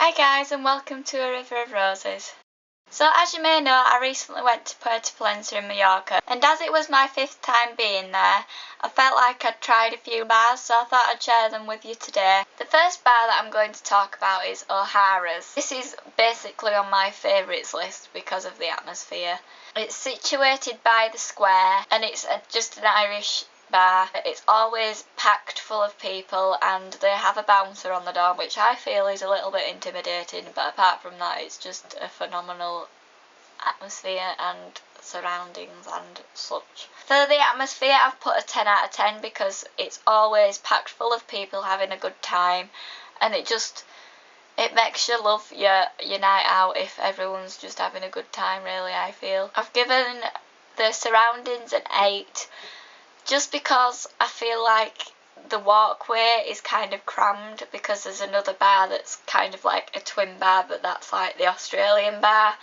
Hi guys and welcome to A River of Roses. So as you may know, I recently went to Puerto Pollensa in Mallorca, and as it was my 5th time being there, I felt like I'd tried a few bars, so I thought I'd share them with you today. The first bar that I'm going to talk about is O'Hara's. This is basically on my favourites list because of the atmosphere. It's situated by the square and it's just an Irish bar. It's always packed full of people and they have a bouncer on the door, which I feel is a little bit intimidating, but apart from that it's just a phenomenal atmosphere and surroundings and such. For the atmosphere I've put a 10 out of 10 because it's always packed full of people having a good time, and it makes you love your night out if everyone's just having a good time, really, I feel. I've given the surroundings an 8 just because I feel like the walkway is kind of crammed because there's another bar that's kind of like a twin bar, but that's like the Australian bar,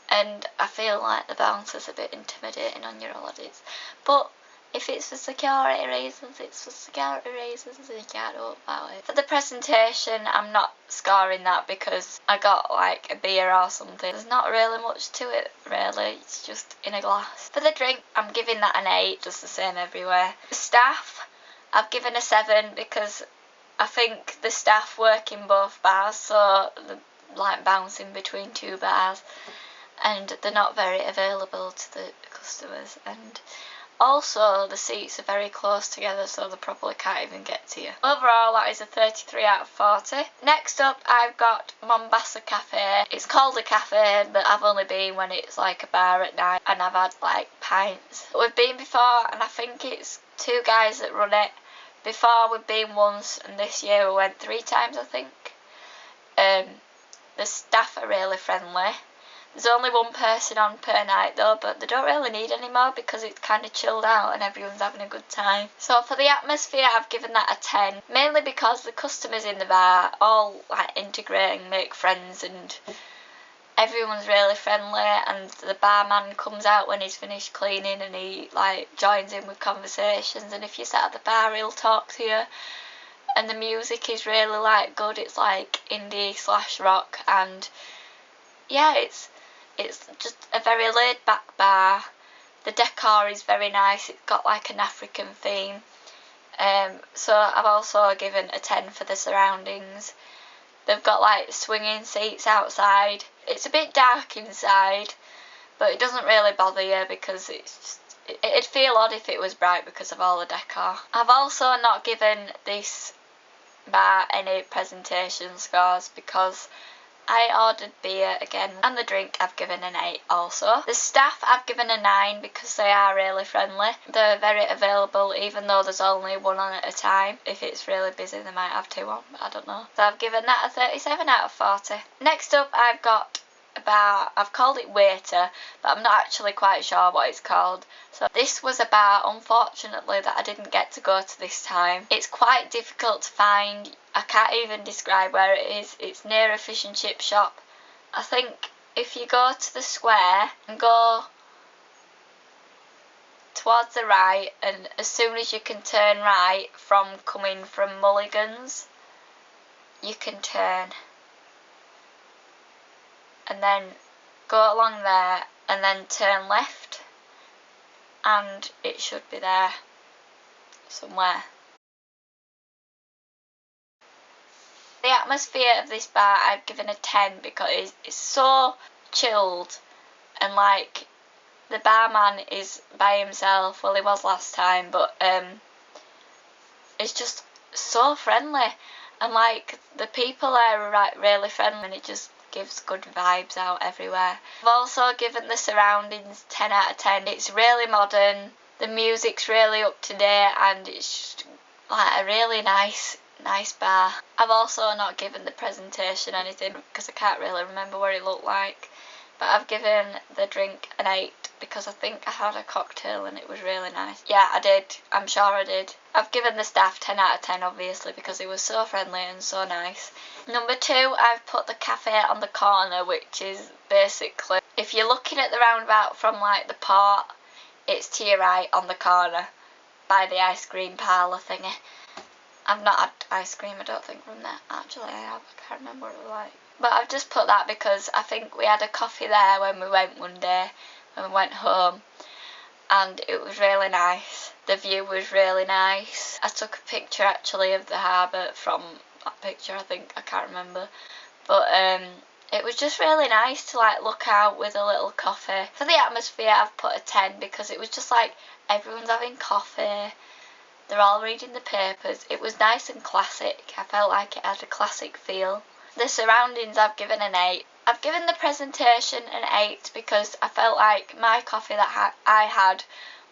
and I feel like the bouncer's a bit intimidating on your holidays. But if it's for security reasons, it's for security reasons and you can't do about it. For the presentation, I'm not scoring that because I got like a beer or something. There's not really much to it, really. It's just in a glass. For the drink, I'm giving that an 8, just the same everywhere. The staff, I've given a 7 because I think the staff work in both bars, so they're like bouncing between two bars and they're not very available to the customers, and also the seats are very close together so they probably can't even get to you. Overall that is a 33 out of 40. Next up I've got Mombasa Cafe. It's called a cafe but I've only been when it's like a bar at night and I've had like pints. We've been before and I think it's 2 guys that run it. Before we've been once and this year we went 3 times I think. The staff are really friendly. There's only 1 person on per night though, but they don't really need any more because it's kind of chilled out and everyone's having a good time. So for the atmosphere I've given that a 10, mainly because the customers in the bar all like integrate and make friends and everyone's really friendly, and the barman comes out when he's finished cleaning and he like joins in with conversations, and if you sat at the bar he'll talk to you, and the music is really like good. It's like indie/rock, and yeah, it's just a very laid back bar. The decor is very nice. It's got like an African theme. So I've also given a 10 for the surroundings. They've got like swinging seats outside. It's a bit dark inside, but it doesn't really bother you because it'd feel odd if it was bright because of all the decor. I've also not given this bar any presentation scores because I ordered beer again, and the drink I've given an 8 also. The staff I've given a 9 because they are really friendly. They're very available even though there's only 1 on at a time. If it's really busy they might have 2 on, but I don't know. So I've given that a 37 out of 40. Next up I've got a bar. I've called it Waiter, but I'm not actually quite sure what it's called. So this was a bar, unfortunately, that I didn't get to go to this time. It's quite difficult to find. I can't even describe where it is. It's near a fish and chip shop. I think if you go to the square and go towards the right, and as soon as you can turn right from coming from Mulligan's, you can turn and then go along there and then turn left, and it should be there somewhere. The atmosphere of this bar I've given a 10 because it's so chilled, and like the barman is by himself. Well, he was last time, but it's just so friendly, and like the people there are like really friendly, and it just gives good vibes out everywhere. I've also given the surroundings 10 out of 10. It's really modern, the music's really up to date, and it's just like a really nice bar. I've also not given the presentation anything because I can't really remember what it looked like, but I've given the drink an 8 because I think I had a cocktail and it was really nice. Yeah, I did. I'm sure I did. I've given the staff 10 out of 10 obviously because it was so friendly and so nice. Number 2, I've put the cafe on the corner, which is basically, if you're looking at the roundabout from like the port, it's to your right on the corner by the ice cream parlour thingy. I've not had ice cream, I don't think, from there. Actually I have, I can't remember what it was like. But I've just put that because I think we had a coffee there when we went one day, when we went home, and it was really nice. The view was really nice. I took a picture actually of the harbour from that picture, I think, I can't remember. But it was just really nice to like look out with a little coffee. For the atmosphere I've put a 10 because it was just like everyone's having coffee, they're all reading the papers. It was nice and classic. I felt like it had a classic feel. The surroundings I've given an 8. I've given the presentation an 8 because I felt like my coffee that I had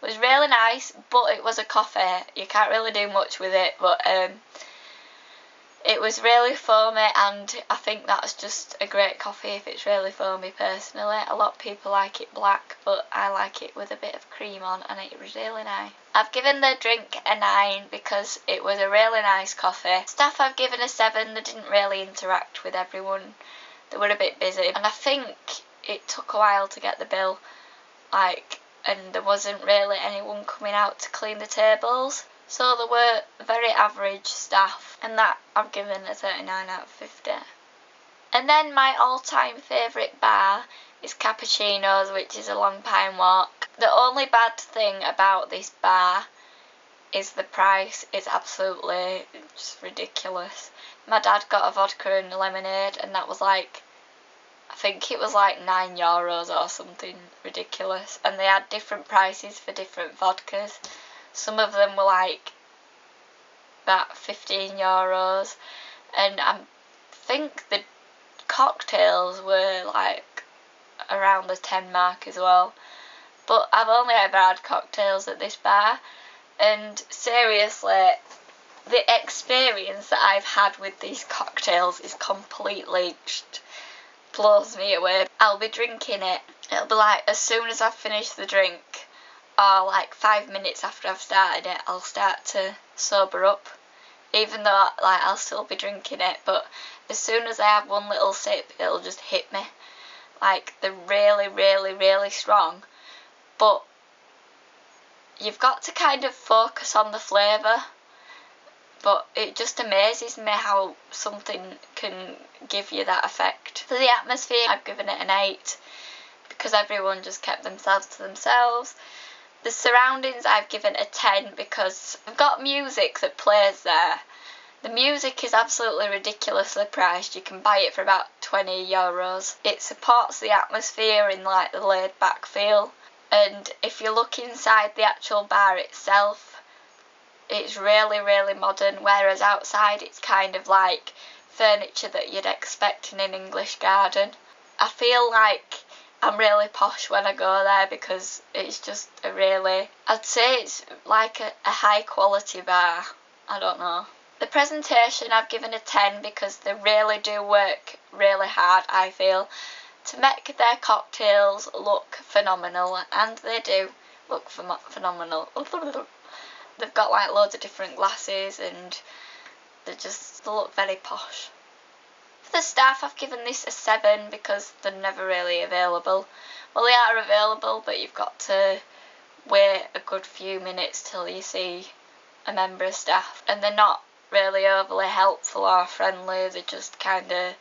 was really nice, but it was a coffee. You can't really do much with it, but it was really foamy, and I think that's just a great coffee if it's really foamy personally. A lot of people like it black, but I like it with a bit of cream on, and it was really nice. I've given the drink a 9 because it was a really nice coffee. Staff I've given a 7, they didn't really interact with everyone. They were a bit busy, and I think it took a while to get the bill, and there wasn't really anyone coming out to clean the tables. So there were very average staff, and that I've given a 39 out of 50. And then my all-time favourite bar is Cappuccino's, which is a Long Pine Walk. The only bad thing about this bar is the price. It's absolutely just ridiculous. My dad got a vodka and a lemonade, and that was like, I think it was like €9 or something ridiculous. And they had different prices for different vodkas. Some of them were like about €15, and I think the cocktails were like around the 10 mark as well. But I've only ever had cocktails at this bar, and seriously, the experience that I've had with these cocktails is completely just blows me away. I'll be drinking it. It'll be like as soon as I've finished the drink, or like 5 minutes after I've started it, I'll start to sober up, even though like I'll still be drinking it. But as soon as I have one little sip, it'll just hit me. Like, they're really, really, really strong, but you've got to kind of focus on the flavour. But it just amazes me how something can give you that effect. For the atmosphere, I've given it an 8 because everyone just kept themselves to themselves. The surroundings I've given a 10 because I've got music that plays there. The music is absolutely ridiculously priced. You can buy it for about €20. It supports the atmosphere in like the laid back feel. And if you look inside the actual bar itself, it's really, really modern, whereas outside it's kind of like furniture that you'd expect in an English garden. I feel like I'm really posh when I go there because it's just a really, I'd say it's like a high quality bar. I don't know. The presentation I've given a 10 because they really do work really hard, I feel, to make their cocktails look phenomenal, and they do look phenomenal. They've got like loads of different glasses, and they look very posh. For the staff, I've given this a 7 because they're never really available. Well, they are available, but you've got to wait a good few minutes till you see a member of staff, and they're not really overly helpful or friendly. They're just kind of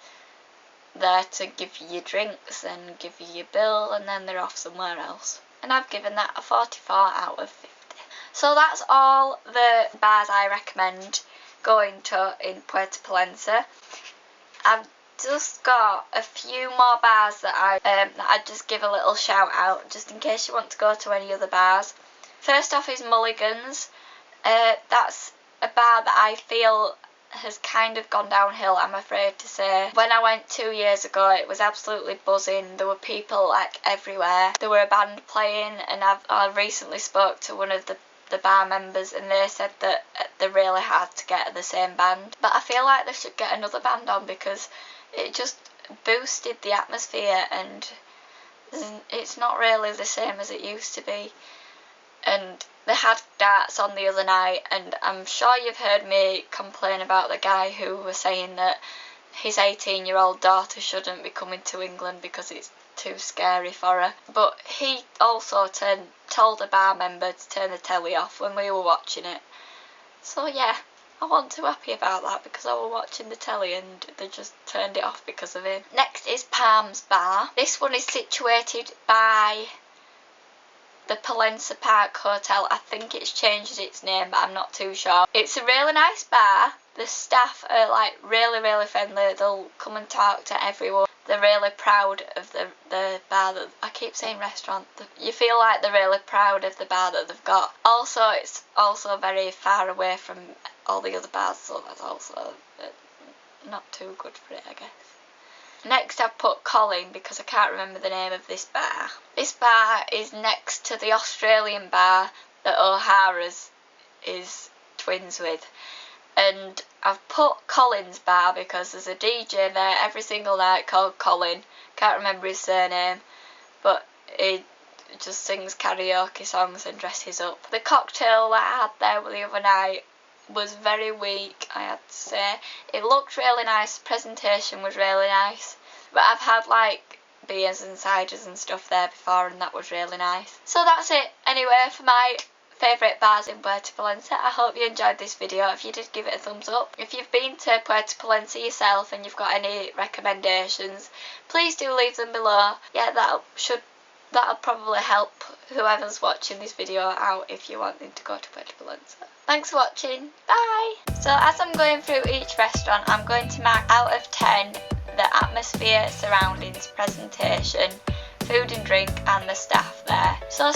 there to give you your drinks and give you your bill, and then they're off somewhere else. And I've given that a 44 out of 50. So that's all the bars I recommend going to in Puerto Pollensa. I've just got a few more bars that I'd just give a little shout out, just in case you want to go to any other bars. First off is Mulligan's. That's a bar that I feel has kind of gone downhill, I'm afraid to say. When I went 2 years ago, it was absolutely buzzing. There were people like everywhere. There were a band playing, and I recently spoke to one of the bar members, and they said that they're really hard to get at the same band. But I feel like they should get another band on because it just boosted the atmosphere, and it's not really the same as it used to be. And they had darts on the other night, and I'm sure you've heard me complain about the guy who was saying that his 18-year-old daughter shouldn't be coming to England because it's too scary for her. But he also told a bar member to turn the telly off when we were watching it. So yeah, I wasn't too happy about that because I was watching the telly and they just turned it off because of him. Next is Palms Bar. This one is situated by the Pollensa Park Hotel. I think it's changed its name, but I'm not too sure. It's a really nice bar. The staff are like really friendly. They'll come and talk to everyone. They're really proud of the bar that, I keep saying restaurant, you feel like they're really proud of the bar that they've got. Also, it's also very far away from all the other bars, so that's also not too good for it, I guess. Next I've put Colin because I can't remember the name of this bar. This bar is next to the Australian bar that O'Hara's is twins with. And I've put Colin's bar because there's a DJ there every single night called Colin. Can't remember his surname, but he just sings karaoke songs and dresses up. The cocktail that I had there the other night was very weak, I have to say. It looked really nice, the presentation was really nice, but I've had like beers and ciders and stuff there before and that was really nice. So that's it anyway for my favourite bars in Puerto Pollensa. I hope you enjoyed this video. If you did, give it a thumbs up. If you've been to Puerto Pollensa yourself and you've got any recommendations, please do leave them below. Yeah, that'll probably help whoever's watching this video out if you're wanting to go to Puerto Pollensa. Thanks for watching. Bye! So as I'm going through each restaurant, I'm going to mark out of 10 the atmosphere, surroundings, presentation, food and drink and the staff there. So